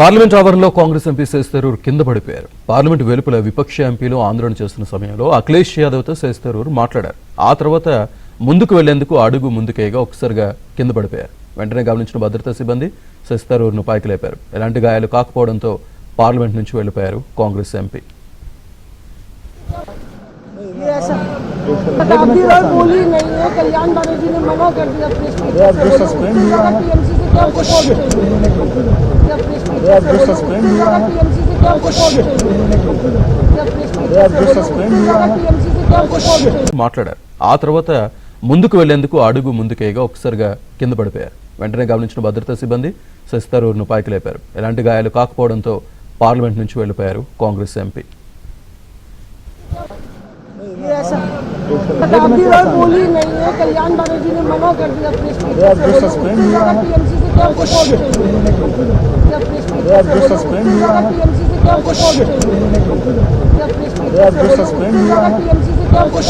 Parliament ఆవరణలో Congress MP Shashi Tharoor కింద పడిపోయారు. పార్లమెంట్ వెలుపల విపక్ష ఎంపీలు ఆందోళన చేస్తున్న సమయంలో అఖిలేష్ యాదవ్తో శశిథరూర్ మాట్లాడారు. ఆ తర్వాత ముందుకు వెళ్లేందుకు అడుగు ముందుకేగా ఒకసారిగా కింద పడిపోయారు. వెంటనే గమనించిన భద్రతా సిబ్బంది శశిథరూర్ను పైకి లేపారు. ఎలాంటి గాయాలు కాకపోవడంతో పార్లమెంట్ నుంచి వెళ్లిపోయారు కాంగ్రెస్ ఎంపీ. शताब्दी राय बोली नहीं है, कल्याण बनर्जी ने मना कर दिया अपने स्पीच से। जो सस्पेंड हुआ है टीएमसी से क्या कुछ जो सस्पेंड हुआ है टीएमसी से क्या कुछ जो सस्पेंड हुआ है टीएमसी से क्या कुछ మాట్లాడారు. ఆ తర్వాత ముందుకు వెళ్లేందుకు అడుగు ముందుకేగా ఒకసారిగా కింద పడిపోయారు. వెంటనే గమనించిన భద్రతా సిబ్బంది శశిథరూర్ను పైకి లేపారు. ఎలాంటి గాయాలు కాకపోవడంతో పార్లమెంట్ నుంచి వెళ్లిపోయారు కాంగ్రెస్ ఎంపీ. शताब्दी राय बोली नहीं है, कल्याण बनर्जी ने मना कर दिया अपने स्पीच से। जो सस्पेंड हुआ है टीएमसी से क्या कुछ जो सस्पेंड हुआ है टीएमसी से क्या कुछ जो सस्पेंड हुआ है टीएमसी से क्या कुछ